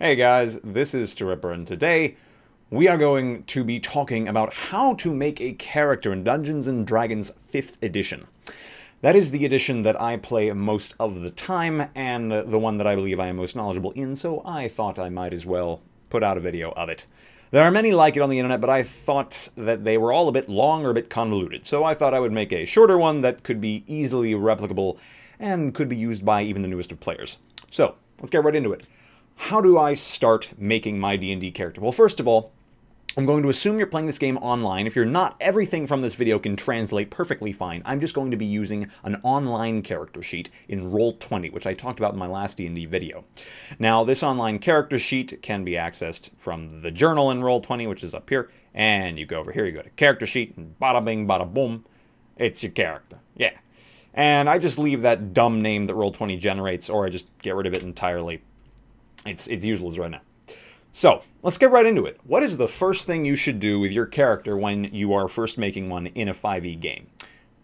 Hey guys, this is Teripper, and today we are going to be talking about how to make a character in Dungeons & Dragons 5th edition. That is the edition that I play most of the time, and the one that I believe I am most knowledgeable in, so I thought I might as well put out a video of it. There are many like it on the internet, but I thought that they were all a bit long or a bit convoluted, so I thought I would make a shorter one that could be easily replicable and could be used by even the newest of players. So, let's get right into it. How do I start making my D&D character? Well, first of all, I'm going to assume you're playing this game online. If you're not, everything from this video can translate perfectly fine. I'm just going to be using an online character sheet in Roll20, which I talked about in my last D&D video. Now, this online character sheet can be accessed from the journal in Roll20, which is up here, and you go over here, you go to character sheet, and bada bing, bada boom, it's your character. Yeah. And I just leave that dumb name that Roll20 generates, or I just get rid of it entirely. It's useless right now. So, let's get right into it. What is the first thing you should do with your character when you are first making one in a 5e game?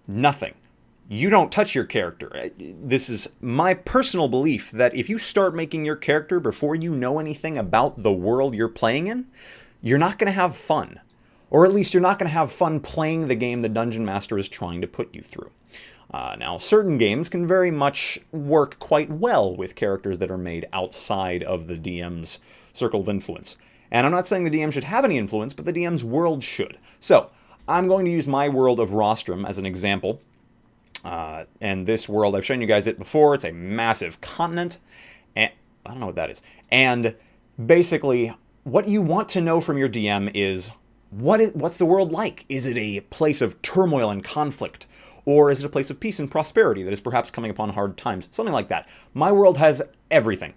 Nothing. You don't touch your character. This is my personal belief that if you start making your character before you know anything about the world you're playing in, you're not going to have fun. Or at least you're not going to have fun playing the game the Dungeon Master is trying to put you through. Now, certain games can very much work quite well with characters that are made outside of the DM's circle of influence. And I'm not saying the DM should have any influence, but the DM's world should. So, I'm going to use my world of Rostrum as an example. And this world, I've shown you guys it before. It's a massive continent. And I don't know what that is. And basically, what you want to know from your DM is, what's the world like? Is it a place of turmoil and conflict? Or is it a place of peace and prosperity that is perhaps coming upon hard times? Something like that. My world has everything.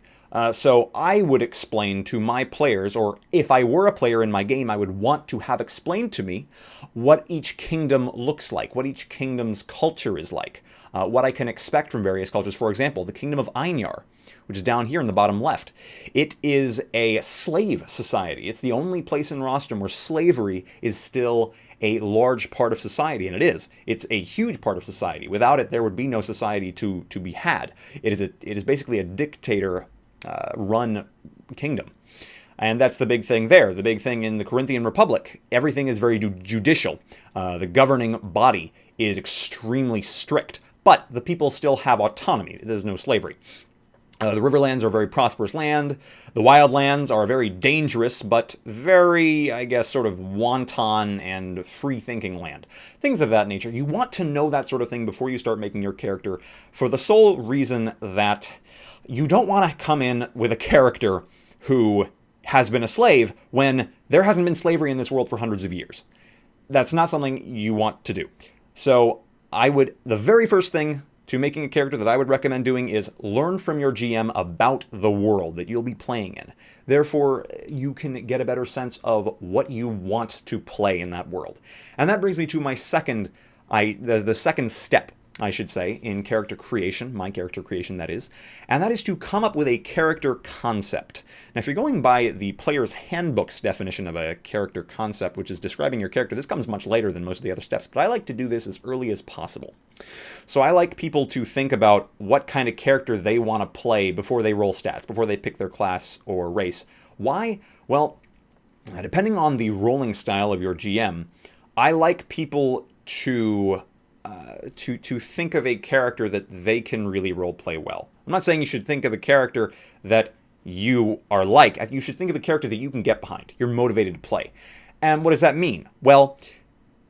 So I would explain to my players, or if I were a player in my game, I would want to have explained to me what each kingdom looks like, what each kingdom's culture is like, what I can expect from various cultures. For example, the kingdom of Einar, which is down here in the bottom left. It is a slave society. It's the only place in Rostrum where slavery is still a large part of society, and it is. It's a huge part of society. Without it, there would be no society to be had. It is basically a dictator run kingdom. And that's the big thing there. The big thing in the Corinthian Republic, everything is very judicial. The governing body is extremely strict, but the people still have autonomy. There's no slavery. The Riverlands are a very prosperous land. The Wildlands are a very dangerous, but very, I guess, sort of wanton and free-thinking land. Things of that nature. You want to know that sort of thing before you start making your character, for the sole reason that you don't want to come in with a character who has been a slave when there hasn't been slavery in this world for hundreds of years. That's not something you want to do. So the very first thing to making a character that I would recommend doing is learn from your GM about the world that you'll be playing in. Therefore, you can get a better sense of what you want to play in that world. And that brings me to my the second step, I should say, in character creation, my character creation that is, and that is to come up with a character concept. Now, if you're going by the player's handbook's definition of a character concept, which is describing your character, this comes much later than most of the other steps, but I like to do this as early as possible. So I like people to think about what kind of character they want to play before they roll stats, before they pick their class or race. Why? Well, depending on the rolling style of your GM, I like people to think of a character that they can really roleplay well. I'm not saying you should think of a character that you are like. You should think of a character that you can get behind. You're motivated to play. And what does that mean? Well,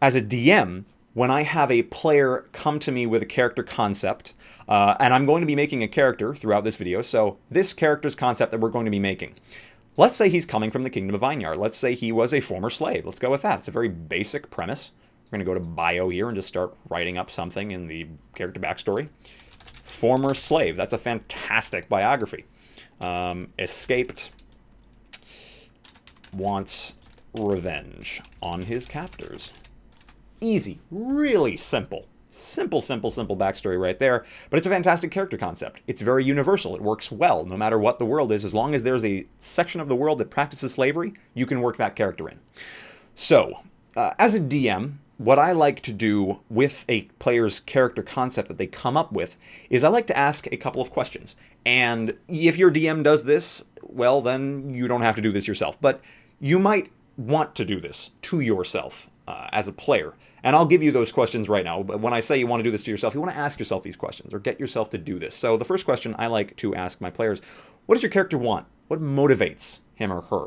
as a DM, when I have a player come to me with a character concept, and I'm going to be making a character throughout this video, so this character's concept that we're going to be making. Let's say he's coming from the Kingdom of Einar. Let's say he was a former slave. Let's go with that. It's a very basic premise. We're going to go to bio here and just start writing up something in the character backstory. Former slave. That's a fantastic biography. Escaped. Wants revenge on his captors. Easy. Really simple. Simple backstory right there. But it's a fantastic character concept. It's very universal. It works well no matter what the world is. As long as there's a section of the world that practices slavery, you can work that character in. So, as a DM, what I like to do with a player's character concept that they come up with is I like to ask a couple of questions. And if your DM does this, well, then you don't have to do this yourself. But you might want to do this to yourself as a player. And I'll give you those questions right now. But when I say you want to do this to yourself, you want to ask yourself these questions or get yourself to do this. So the first question I like to ask my players, what does your character want? What motivates him or her?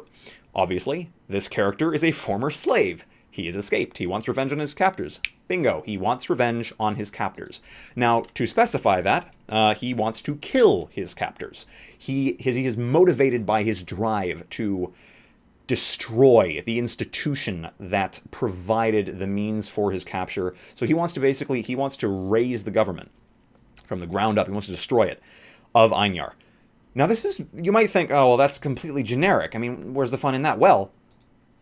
Obviously, this character is a former slave. He has escaped. He wants revenge on his captors. Bingo. He wants revenge on his captors. Now, to specify that, he wants to kill his captors. He is motivated by his drive to destroy the institution that provided the means for his capture. So he wants to raise the government from the ground up. He wants to destroy it, of Einyar. Now, you might think, oh, well, that's completely generic. I mean, where's the fun in that? Well,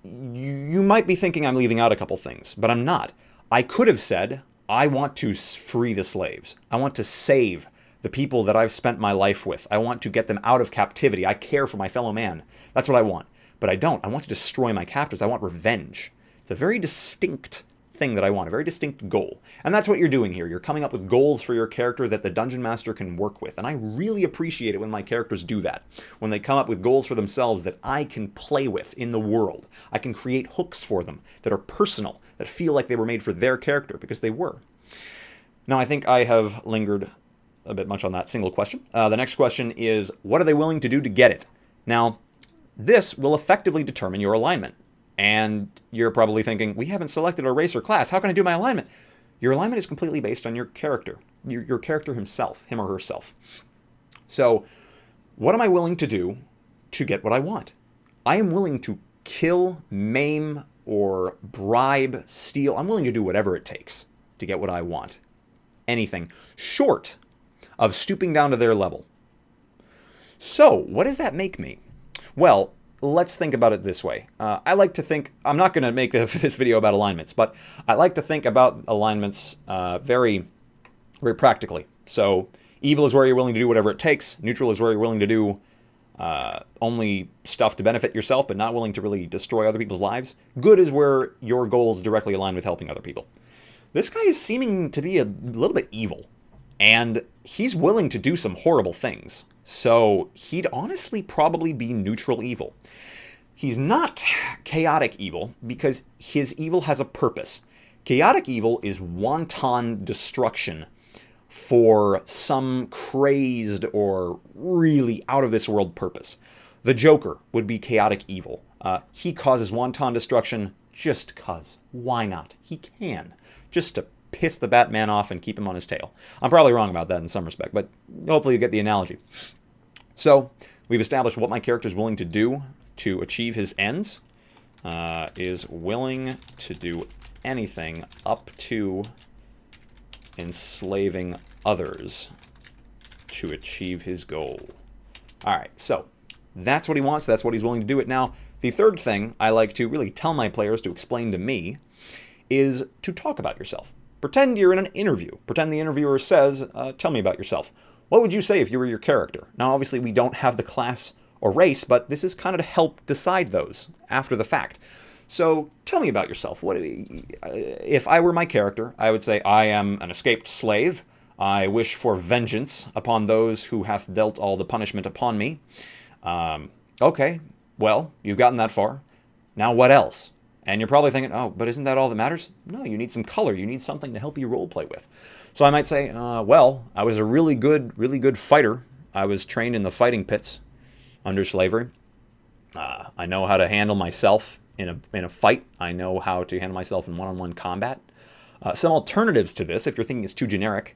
you might be thinking I'm leaving out a couple things, but I'm not. I could have said, I want to free the slaves. I want to save the people that I've spent my life with. I want to get them out of captivity. I care for my fellow man. That's what I want. But I don't. I want to destroy my captors. I want revenge. It's a very distinct thing that I want, a very distinct goal. And that's what you're doing here. You're coming up with goals for your character that the Dungeon Master can work with. And I really appreciate it when my characters do that. When they come up with goals for themselves that I can play with in the world. I can create hooks for them that are personal, that feel like they were made for their character, because they were. Now, I think I have lingered a bit much on that single question. The next question is, what are they willing to do to get it? Now, this will effectively determine your alignment. And you're probably thinking, we haven't selected a race or class. How can I do my alignment? Your alignment is completely based on your character. Your character himself, him or herself. So, what am I willing to do to get what I want? I am willing to kill, maim, or bribe, steal. I'm willing to do whatever it takes to get what I want. Anything short of stooping down to their level. So, what does that make me? Well, let's think about it this way. I like to think, I'm not going to make this video about alignments, but I like to think about alignments very, very practically. So evil is where you're willing to do whatever it takes. Neutral is where you're willing to do only stuff to benefit yourself, but not willing to really destroy other people's lives. Good is where your goals directly align with helping other people. This guy is seeming to be a little bit evil, and he's willing to do some horrible things. So he'd honestly probably be neutral evil. He's not chaotic evil because his evil has a purpose. Chaotic evil is wanton destruction for some crazed or really out-of-this-world purpose. The Joker would be chaotic evil. He causes wanton destruction just 'cause. Why not? He can. Just to piss the Batman off and keep him on his tail. I'm probably wrong about that in some respect, but hopefully you get the analogy. So, we've established what my character is willing to do to achieve his ends. Is willing to do anything up to enslaving others to achieve his goal. Alright, so that's what he wants, that's what he's willing to do it. Now, the third thing I like to really tell my players to explain to me is to talk about yourself. Pretend you're in an interview. Pretend the interviewer says, tell me about yourself. What would you say if you were your character? Now, obviously, we don't have the class or race, but this is kind of to help decide those after the fact. So, tell me about yourself. If I were my character, I would say, I am an escaped slave. I wish for vengeance upon those who hath dealt all the punishment upon me. Okay, well, you've gotten that far. Now what else? And you're probably thinking, oh, but isn't that all that matters? No, you need some color. You need something to help you roleplay with. So I might say, well, I was a really good fighter. I was trained in the fighting pits under slavery. I know how to handle myself in a fight. I know how to handle myself in one-on-one combat. Some alternatives to this, if you're thinking it's too generic,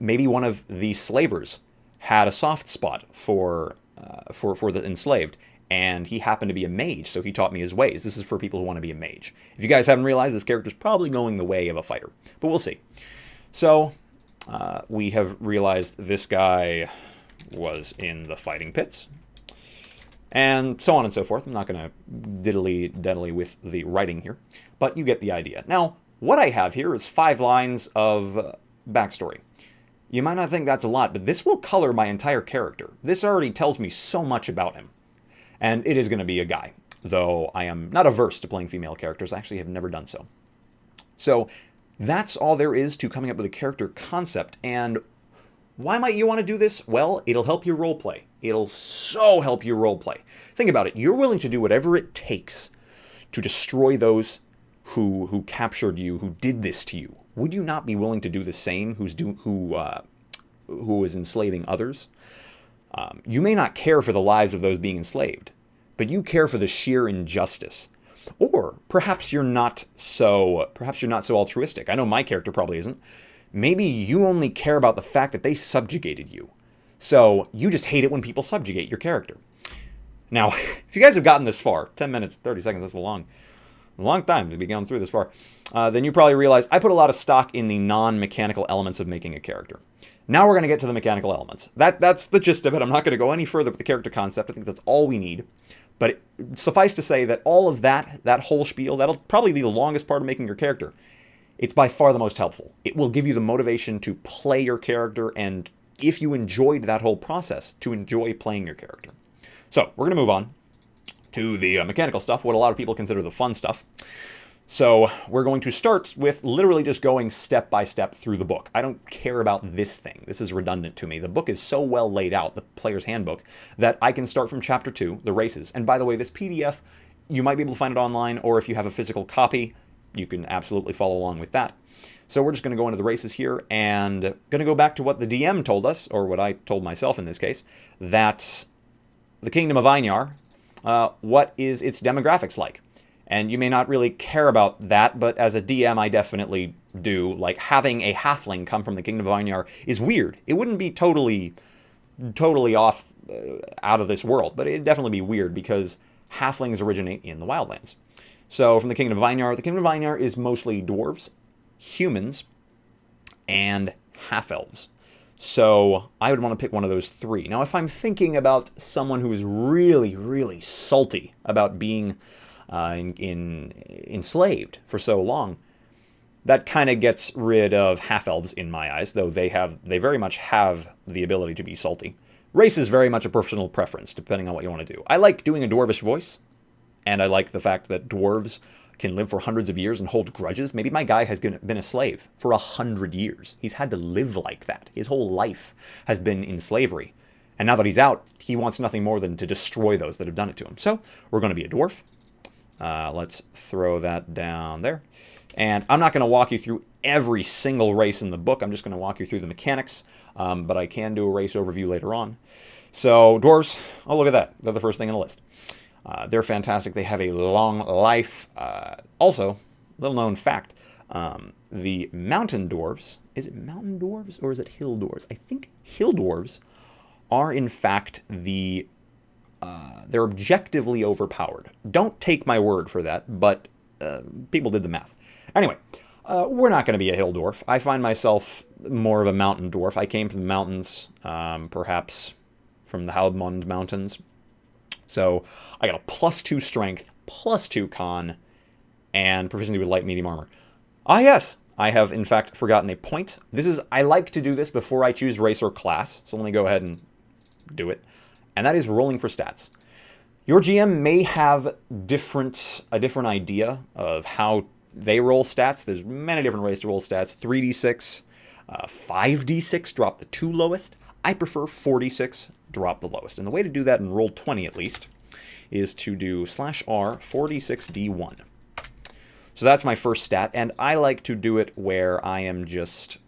maybe one of the slavers had a soft spot for the enslaved, and he happened to be a mage, so he taught me his ways. This is for people who want to be a mage. If you guys haven't realized, this character's probably going the way of a fighter, but we'll see. So, we have realized this guy was in the fighting pits, and so on and so forth. I'm not going to diddly with the writing here, but you get the idea. Now, what I have here is 5 lines of backstory. You might not think that's a lot, but this will color my entire character. This already tells me so much about him. And it is going to be a guy, though I am not averse to playing female characters. I actually have never done so. So that's all there is to coming up with a character concept. And why might you want to do this? Well, it'll help you roleplay. It'll so help you roleplay. Think about it. You're willing to do whatever it takes to destroy those who captured you, who did this to you. Would you not be willing to do the same who is enslaving others? You may not care for the lives of those being enslaved, but you care for the sheer injustice. Or perhaps you're not so altruistic. I know my character probably isn't. Maybe you only care about the fact that they subjugated you. So you just hate it when people subjugate your character. Now, if you guys have gotten this far, 10 minutes, 30 seconds, that's a long time to be going through this far, then you probably realize I put a lot of stock in the non-mechanical elements of making a character. Now we're going to get to the mechanical elements. That's the gist of it. I'm not going to go any further with the character concept. I think that's all we need. But suffice to say that all of that whole spiel, that'll probably be the longest part of making your character. It's by far the most helpful. It will give you the motivation to play your character, and if you enjoyed that whole process, to enjoy playing your character. So we're going to move on to the mechanical stuff, what a lot of people consider the fun stuff. So we're going to start with literally just going step by step through the book. I don't care about this thing. This is redundant to me. The book is so well laid out, the player's handbook, that I can start from chapter 2, the races. And by the way, this PDF, you might be able to find it online, or if you have a physical copy, you can absolutely follow along with that. So we're just going to go into the races here, and going to go back to what the DM told us, or what I told myself in this case, that the Kingdom of Einar, what is its demographics like? And you may not really care about that, but as a DM, I definitely do. Like, having a halfling come from the Kingdom of Einar is weird. It wouldn't be totally off, out of this world, but it'd definitely be weird because halflings originate in the Wildlands. So, from the Kingdom of Einar, the Kingdom of Einar is mostly dwarves, humans, and half-elves. So, I would want to pick one of those three. Now, if I'm thinking about someone who is really, really salty about being enslaved for so long, that kind of gets rid of half-elves in my eyes, though they very much have the ability to be salty. Race is very much a personal preference, depending on what you want to do. I like doing a dwarvish voice, and I like the fact that dwarves can live for hundreds of years and hold grudges. Maybe my guy has been a slave for 100 years. He's had to live like that. His whole life has been in slavery. And now that he's out, he wants nothing more than to destroy those that have done it to him. So we're going to be a dwarf. Let's throw that down there. And I'm not going to walk you through every single race in the book. I'm just going to walk you through the mechanics. But I can do a race overview later on. So dwarves, oh, look at that. They're the first thing on the list. They're fantastic. They have a long life. Also, little known fact, the mountain dwarves, is it mountain dwarves or is it hill dwarves? I think hill dwarves are in fact they're objectively overpowered. Don't take my word for that, but people did the math. Anyway, we're not going to be a hill dwarf. I find myself more of a mountain dwarf. I came from the mountains, perhaps from the Haudmond Mountains. So I got a +2 strength, +2 con, and proficiency with light medium armor. Ah, yes, I have in fact forgotten a point. I like to do this before I choose race or class, so let me go ahead and do it. And that is rolling for stats. Your GM may have a different idea of how they roll stats. There's many different ways to roll stats. 3d6, 5d6, drop the 2 lowest. I prefer 4d6, drop the lowest. And the way to do that in Roll20 at least is to do /R 4d6d1. So that's my first stat, and I like to do it where I am just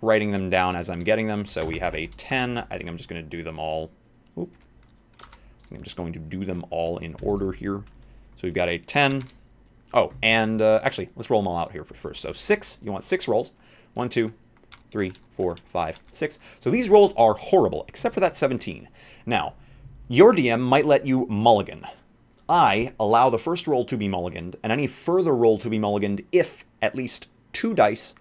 writing them down as I'm getting them. So we have a 10. I think I'm just going to do them all. I'm just going to do them all in order here. So we've got a 10. Oh, and actually, let's roll them all out here first. So 6, you want 6 rolls. 1, 2, 3, 4, 5, 6. So these rolls are horrible, except for that 17. Now, your DM might let you mulligan. I allow the first roll to be mulliganed, and any further roll to be mulliganed if at least 2 dice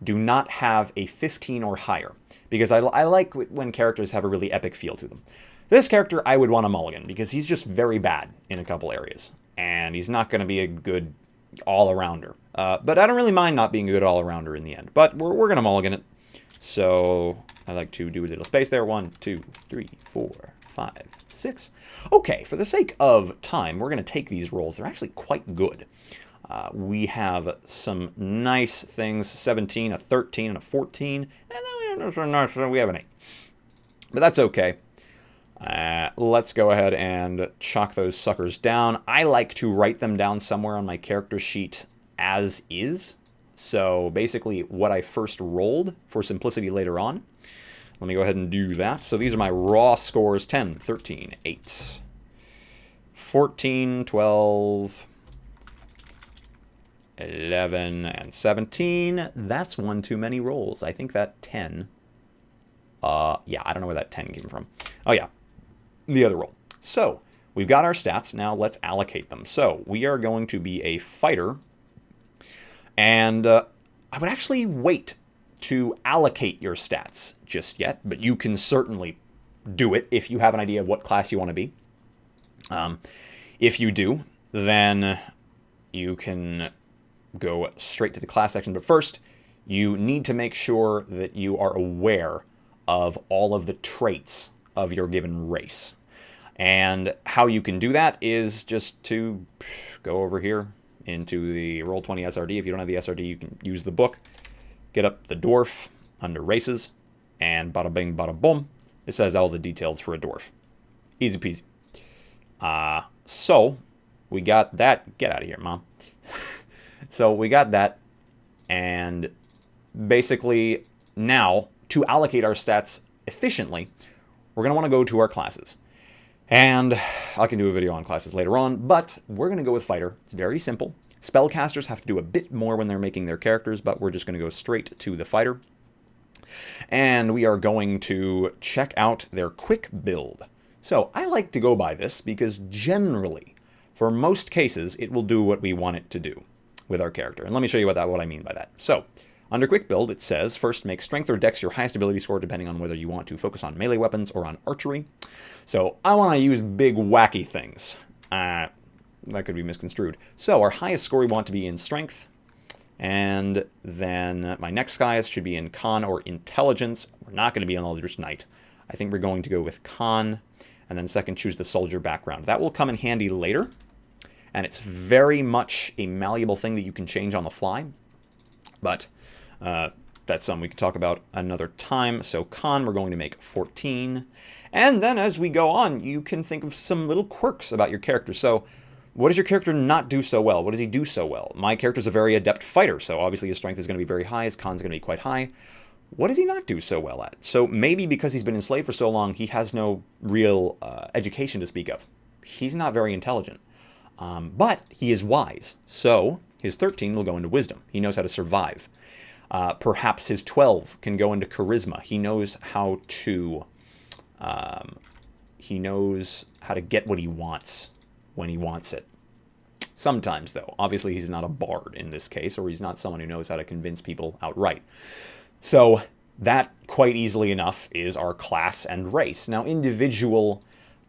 do not have a 15 or higher. Because I like when characters have a really epic feel to them. This character I would want to mulligan, because he's just very bad in a couple areas. And he's not going to be a good all-arounder. But I don't really mind not being a good all-arounder in the end. But we're going to mulligan it. So I like to do a little space there. 1, 2, 3, 4, 5, 6. Okay, for the sake of time, we're going to take these rolls. They're actually quite good. We have some nice things, 17, a 13, and a 14, and then we have an 8. But that's okay. Let's go ahead and chalk those suckers down. I like to write them down somewhere on my character sheet as is. So basically what I first rolled for simplicity later on. Let me go ahead and do that. So these are my raw scores: 10, 13, 8, 14, 12, 11, and 17. That's one too many rolls. I think that 10... yeah, I don't know where that 10 came from. Oh, yeah, the other roll. So we've got our stats. Now let's allocate them. So we are going to be a fighter. And I would actually wait to allocate your stats just yet, but you can certainly do it if you have an idea of what class you want to be. If you do, then you can go straight to the class section. But first, you need to make sure that you are aware of all of the traits of your given race. And how you can do that is just to go over here into the Roll20 SRD. If you don't have the SRD, you can use the book. Get up the dwarf under races, and bada bing, bada boom. It says all the details for a dwarf. Easy peasy. So we got that. Get out of here, Mom. So we got that, and basically now to allocate our stats efficiently, we're going to want to go to our classes. And I can do a video on classes later on, but we're going to go with fighter. It's very simple. Spellcasters have to do a bit more when they're making their characters, but we're just going to go straight to the fighter. And we are going to check out their quick build. So I like to go by this because generally, for most cases, it will do what we want it to do with our character. And let me show you what I mean by that. So under quick build, it says, first make strength or dex your highest ability score depending on whether you want to focus on melee weapons or on archery. So I want to use big wacky things. That could be misconstrued. So our highest score we want to be in strength. And then my next guys should be in con or intelligence. We're not going to be on Eldritch Knight. I think we're going to go with con. And then second, choose the soldier background. That will come in handy later. And it's very much a malleable thing that you can change on the fly. But that's something we can talk about another time. So con, we're going to make 14. And then as we go on, you can think of some little quirks about your character. So what does your character not do so well? What does he do so well? My character's a very adept fighter, so obviously his strength is going to be very high, his con's going to be quite high. What does he not do so well at? So maybe because he's been enslaved for so long, he has no real education to speak of. He's not very intelligent. But he is wise. So his 13 will go into wisdom. He knows how to survive. Perhaps his 12 can go into charisma. He knows how to get what he wants when he wants it. Sometimes, though. Obviously, he's not a bard in this case, or he's not someone who knows how to convince people outright. So that, quite easily enough, is our class and race. Now, individual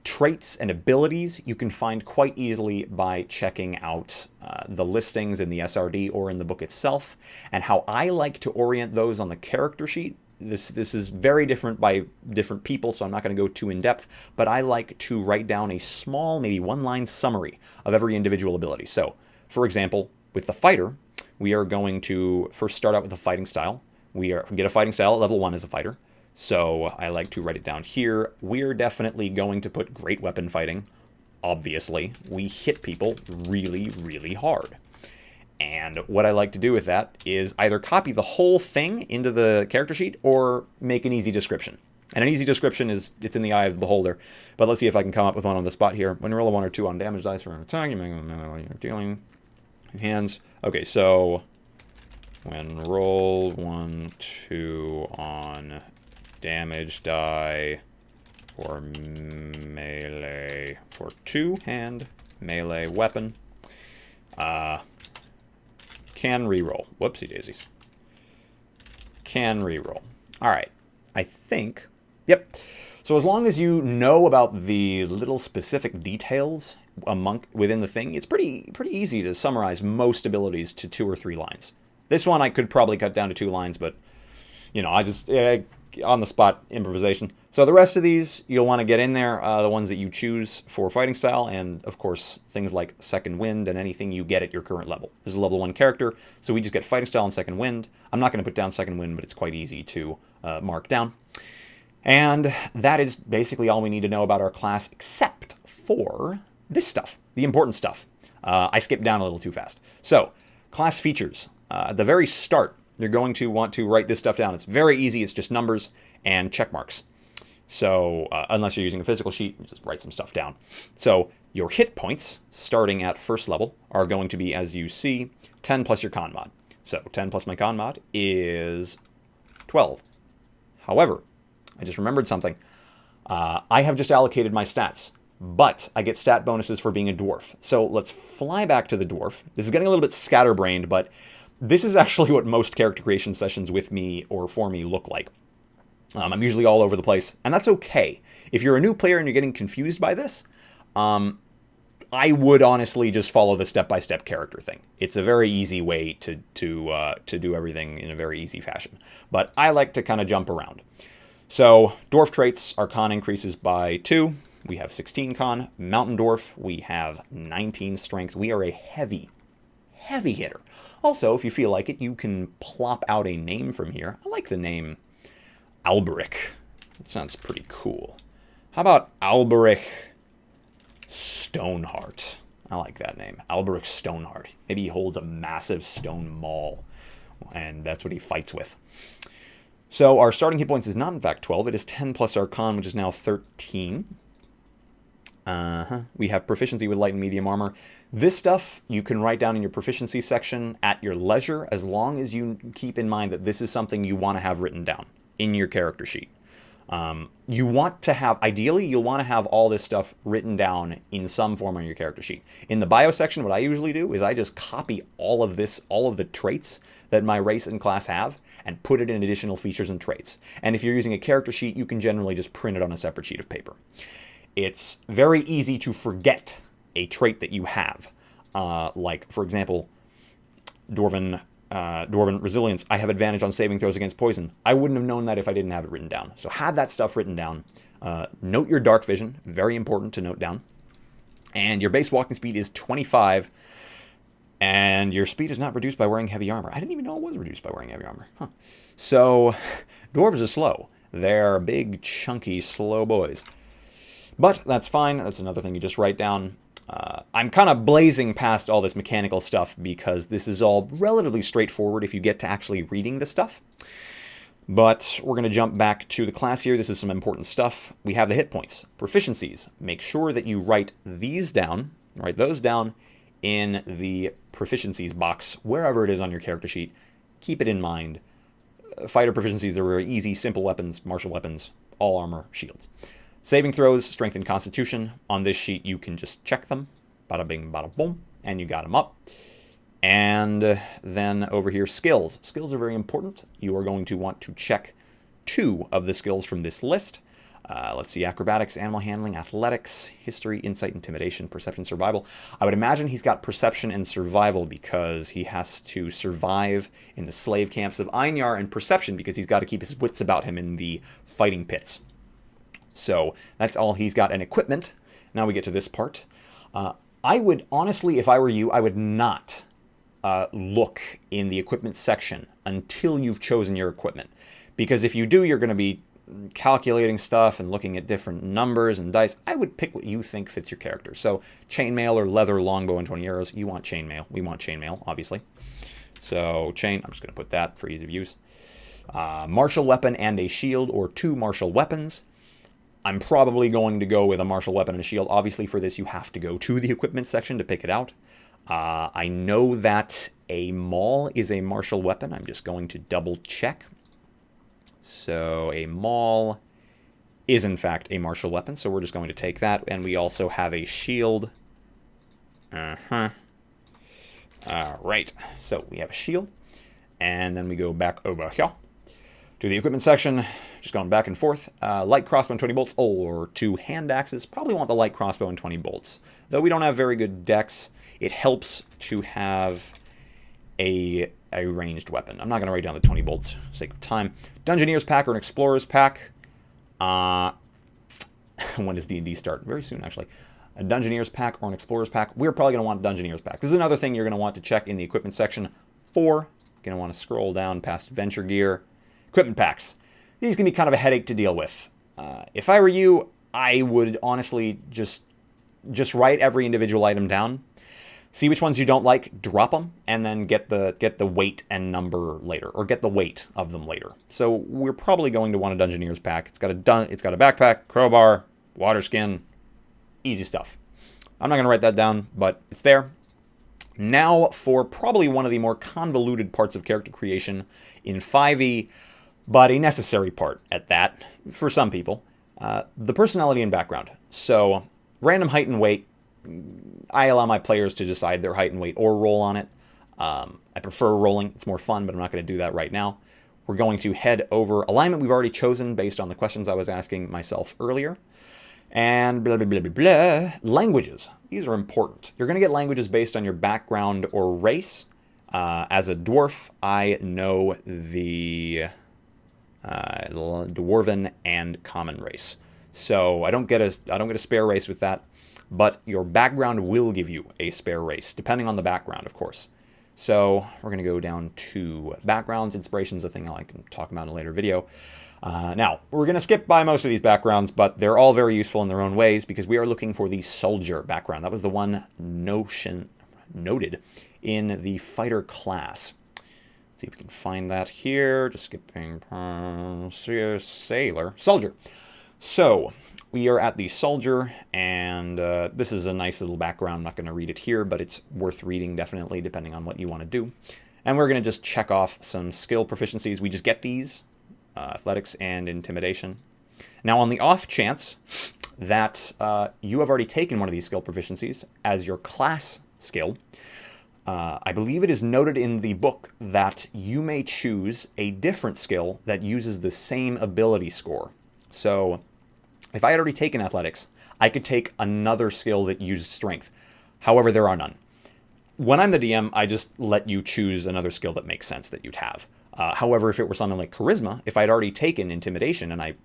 traits and abilities you can find quite easily by checking out the listings in the SRD or in the book itself. And how I like to orient those on the character sheet, this is very different by different people, so I'm not going to go too in-depth, but I like to write down a small, maybe one-line summary of every individual ability. So, for example, with the fighter, we are going to first start out with the fighting style. We get a fighting style at level 1 as a fighter. So I like to write it down here. We're definitely going to put great weapon fighting. Obviously, we hit people really, really hard. And what I like to do with that is either copy the whole thing into the character sheet or make an easy description. And an easy description it's in the eye of the beholder. But let's see if I can come up with one on the spot here. When you roll a 1 or 2 on damage dice for an attack, you make a dealing hands. Okay, so when roll 1, 2 on damage die for melee for 2-hand melee weapon. Can reroll. Whoopsie daisies. Can reroll. All right. I think. Yep. So as long as you know about the little specific details within the thing, it's pretty easy to summarize most abilities to 2 or 3 lines. This one I could probably cut down to 2 lines, but you know, on-the-spot improvisation. So the rest of these, you'll want to get in there, the ones that you choose for fighting style, and of course, things like Second Wind and anything you get at your current level. This is a level 1 character, so we just get fighting style and Second Wind. I'm not going to put down Second Wind, but it's quite easy to mark down. And that is basically all we need to know about our class, except for this stuff, the important stuff. I skipped down a little too fast. So, class features. At the very start, you're going to want to write this stuff down. It's very easy. It's just numbers and check marks. So, unless you're using a physical sheet, you just write some stuff down. So, your hit points, starting at first level, are going to be, as you see, 10 plus your con mod. So, 10 plus my con mod is 12. However, I just remembered something. I have just allocated my stats, but I get stat bonuses for being a dwarf. So, let's fly back to the dwarf. This is getting a little bit scatterbrained, but this is actually what most character creation sessions with me or for me look like. I'm usually all over the place, and that's okay. If you're a new player and you're getting confused by this, I would honestly just follow the step-by-step character thing. It's a very easy way to do everything in a very easy fashion. But I like to kind of jump around. So, dwarf traits, our con increases by 2. We have 16 con. Mountain dwarf, we have 19 strength. We are a heavy hitter. Also, if you feel like it, you can plop out a name from here. I like the name Alberic. That sounds pretty cool. How about Alberic Stoneheart? I like that name. Alberic Stoneheart. Maybe he holds a massive stone maul, and that's what he fights with. So our starting hit points is not, in fact, 12. It is 10 plus our con, which is now 13. We have proficiency with light and medium armor. This stuff you can write down in your proficiency section at your leisure, as long as you keep in mind that this is something you want to have written down in your character sheet. You want to have, ideally, you'll want to have all this stuff written down in some form on your character sheet. In the bio section, what I usually do is I just copy all of the traits that my race and class have, and put it in additional features and traits. And if you're using a character sheet, you can generally just print it on a separate sheet of paper. It's very easy to forget a trait that you have. Like, for example, Dwarven Resilience. I have advantage on saving throws against poison. I wouldn't have known that if I didn't have it written down. So have that stuff written down. Note your dark vision. Very important to note down. And your base walking speed is 25. And your speed is not reduced by wearing heavy armor. I didn't even know it was reduced by wearing heavy armor. Huh. So, dwarves are slow. They're big, chunky, slow boys. But that's fine. That's another thing you just write down. I'm kind of blazing past all this mechanical stuff because this is all relatively straightforward if you get to actually reading the stuff. But we're going to jump back to the class here. This is some important stuff. We have the hit points. Proficiencies. Make sure that you write these down. Write those down in the proficiencies box, wherever it is on your character sheet. Keep it in mind. Fighter proficiencies, they're very easy. Simple weapons, martial weapons, all armor, shields. Saving throws, strength and constitution. On this sheet, you can just check them. Bada bing, bada boom. And you got them up. And then over here, skills. Skills are very important. You are going to want to check 2 of the skills from this list. Let's see, acrobatics, animal handling, athletics, history, insight, intimidation, perception, survival. I would imagine he's got perception and survival because he has to survive in the slave camps of Einyar, and perception because he's got to keep his wits about him in the fighting pits. So that's all he's got. And equipment. Now we get to this part. I would, honestly, if I were you, I would not look in the equipment section until you've chosen your equipment. Because if you do, you're going to be calculating stuff and looking at different numbers and dice. I would pick what you think fits your character. So chainmail or leather, longbow, and 20 arrows. You want chainmail. We want chainmail, obviously. So chain, I'm just going to put that for ease of use. Martial weapon and a shield, or 2 martial weapons. I'm probably going to go with a martial weapon and a shield. Obviously, for this, you have to go to the equipment section to pick it out. I know that a maul is a martial weapon. I'm just going to double check. So a maul is, in fact, a martial weapon. So we're just going to take that. And we also have a shield. All right. So we have a shield. And then we go back over here to the equipment section, just going back and forth. Light crossbow and 20 bolts, or 2 hand axes. Probably want the light crossbow and 20 bolts. Though we don't have very good decks, it helps to have a a ranged weapon. I'm not going to write down the 20 bolts for the sake of time. Dungeoneer's pack or an explorer's pack. When does D&D start? Very soon, actually. A Dungeoneer's pack or an Explorer's pack. We're probably going to want a Dungeoneer's pack. This is another thing you're going to want to check in the equipment section. 4, you're going to want to scroll down past Adventure Gear. Equipment packs. These can be kind of a headache to deal with. If I were you, I would honestly just write every individual item down. See which ones you don't like, drop them, and then get the weight and number later, or get the weight of them later. So we're probably going to want a Dungeoneer's pack. It's got a backpack, crowbar, water skin, easy stuff. I'm not going to write that down, but it's there. Now for probably one of the more convoluted parts of character creation in 5e, but a necessary part at that for some people, the personality and background. So random height and weight. I allow my players to decide their height and weight or roll on it. I prefer rolling. It's more fun, but I'm not going to do that right now. We're going to head over alignment we've already chosen based on the questions I was asking myself earlier. And blah, blah, blah, blah, blah. Languages. These are important. You're going to get languages based on your background or race. As a dwarf, I know the dwarven and common race. So I don't get a spare race with that. But your background will give you a spare race, depending on the background, of course. So we're going to go down to backgrounds. Inspiration's a thing I can talk about in a later video. Now, we're going to skip by most of these backgrounds, but they're all very useful in their own ways because we are looking for the soldier background. That was the one noted in the fighter class. Let's see if we can find that here. Just skipping soldier. So we are at the soldier, and this is a nice little background. I'm not going to read it here, but it's worth reading definitely, depending on what you want to do. And we're going to just check off some skill proficiencies. We just get these, athletics and intimidation. Now, on the off chance that you have already taken one of these skill proficiencies as your class skill, I believe it is noted in the book that you may choose a different skill that uses the same ability score. So if I had already taken athletics, I could take another skill that uses strength. However, there are none. When I'm the DM, I just let you choose another skill that makes sense that you'd have. However, if it were something like charisma, if I'd already taken intimidation and I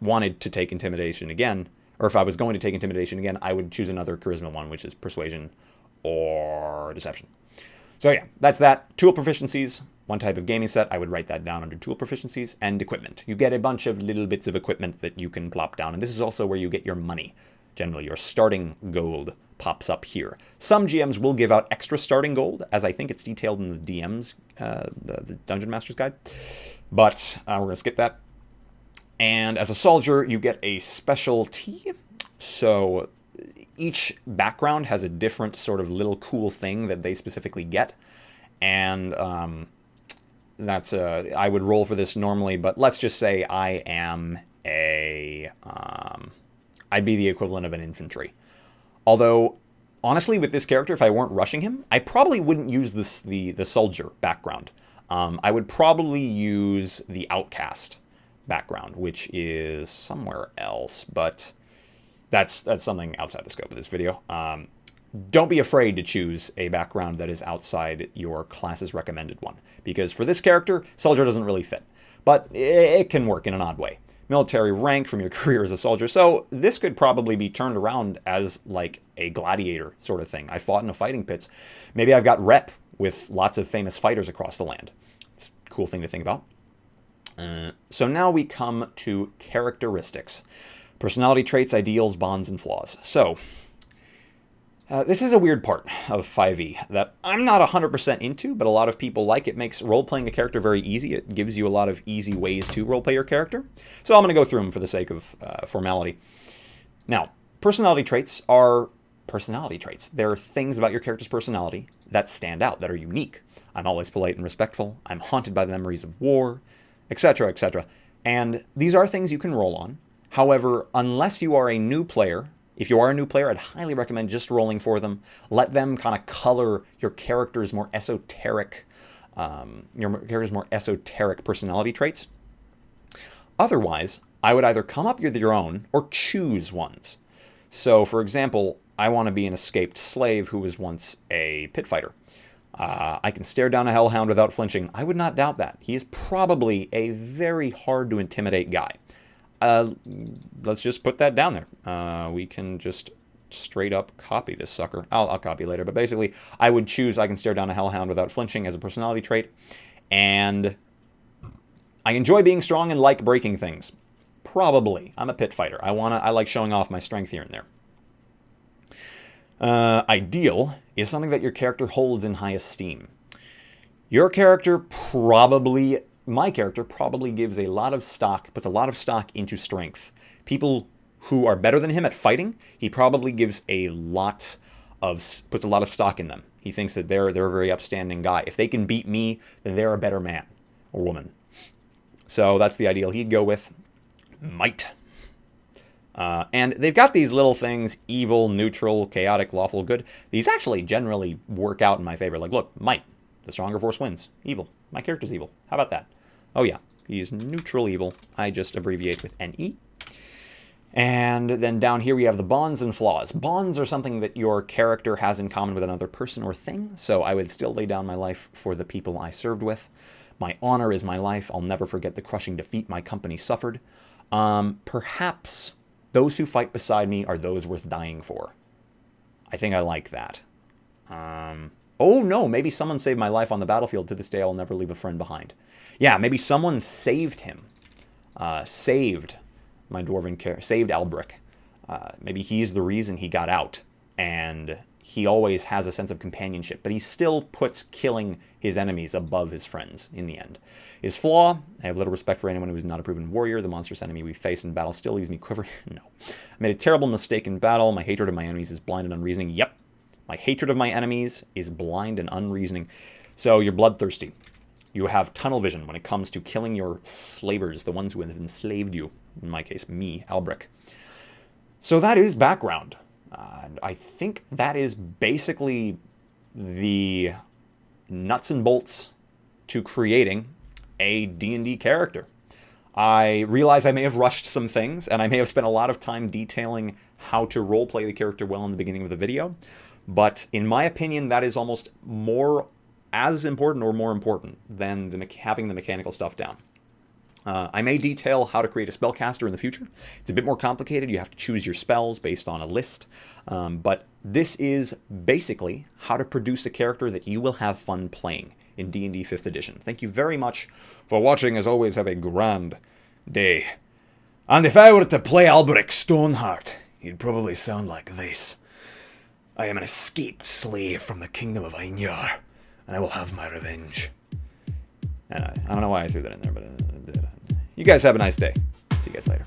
wanted to take intimidation again, or if I was going to take intimidation again, I would choose another charisma one, which is persuasion or deception. So yeah, that's that. Tool proficiencies, one type of gaming set. I would write that down under tool proficiencies, and equipment. You get a bunch of little bits of equipment that you can plop down, and this is also where you get your money. Generally, your starting gold pops up here. Some GMs will give out extra starting gold, as I think it's detailed in the DM's, the Dungeon Master's Guide. But we're going to skip that. And as a soldier, you get a specialty. So each background has a different sort of little cool thing that they specifically get. And that's I would roll for this normally, but let's just say I am I'd be the equivalent of an infantry. Although, honestly, with this character, if I weren't rushing him, I probably wouldn't use the soldier background. I would probably use the outcast background, which is somewhere else, but that's something outside the scope of this video. Don't be afraid to choose a background that is outside your class's recommended one, because for this character, soldier doesn't really fit, but it can work in an odd way. Military rank from your career as a soldier, so this could probably be turned around as like a gladiator sort of thing. I fought in the fighting pits. Maybe I've got rep with lots of famous fighters across the land. It's a cool thing to think about. So now we come to characteristics. Personality traits, ideals, bonds, and flaws. So, this is a weird part of 5e that I'm not 100% into, but a lot of people like. It makes role-playing a character very easy. It gives you a lot of easy ways to role-play your character. So I'm going to go through them for the sake of formality. Now, personality traits are personality traits. They're things about your character's personality that stand out, that are unique. I'm always polite and respectful. I'm haunted by the memories of war, etc., etc. And these are things you can roll on. However, unless you are a new player, if you are a new player, I'd highly recommend just rolling for them. Let them kind of color your character's more esoteric, personality traits. Otherwise, I would either come up with your own or choose ones. So, for example, I want to be an escaped slave who was once a pit fighter. I can stare down a hellhound without flinching. I would not doubt that. He is probably a very hard to intimidate guy. Let's just put that down there. We can just straight up copy this sucker. I'll copy later, but basically I would choose I can stare down a hellhound without flinching as a personality trait, and I enjoy being strong and like breaking things. Probably. I'm a pit fighter. I like showing off my strength here and there. Ideal is something that your character holds in high esteem. My character probably gives a lot of stock, puts a lot of stock into strength. People who are better than him at fighting, he probably puts a lot of stock in them. He thinks that they're a very upstanding guy. If they can beat me, then they're a better man or woman. So that's the ideal he'd go with. Might. And they've got these little things: evil, neutral, chaotic, lawful, good. These actually generally work out in my favor. Like, look, might. The stronger force wins. Evil. My character's evil. How about that? Oh yeah, he's neutral evil. I just abbreviate with NE. And then down here we have the bonds and flaws. Bonds are something that your character has in common with another person or thing, so I would still lay down my life for the people I served with. My honor is my life. I'll never forget the crushing defeat my company suffered. Perhaps those who fight beside me are those worth dying for. I think I like that. Oh no, maybe someone saved my life on the battlefield. To this day, I'll never leave a friend behind. Yeah, maybe someone saved him. Saved my dwarven character. Saved Albric. Maybe he's the reason he got out. And he always has a sense of companionship. But he still puts killing his enemies above his friends in the end. His flaw: I have little respect for anyone who is not a proven warrior. The monstrous enemy we face in battle still leaves me quivering. No. I made a terrible mistake in battle. My hatred of my enemies is blind and unreasoning. Yep. My hatred of my enemies is blind and unreasoning. So you're bloodthirsty. You have tunnel vision when it comes to killing your slavers, the ones who have enslaved you. In my case, me, Albric. So that is background. I think that is basically the nuts and bolts to creating a D&D character. I realize I may have rushed some things, and I may have spent a lot of time detailing how to roleplay the character well in the beginning of the video, but in my opinion, that is almost as important or more important than having the mechanical stuff down. I may detail how to create a spellcaster in the future. It's a bit more complicated. You have to choose your spells based on a list. But this is basically how to produce a character that you will have fun playing in D&D 5th edition. Thank you very much for watching. As always, have a grand day. And if I were to play Albric Stoneheart, he'd probably sound like this. I am an escaped slave from the kingdom of Ainyar, and I will have my revenge. I don't know why I threw that in there, but you guys have a nice day. See you guys later.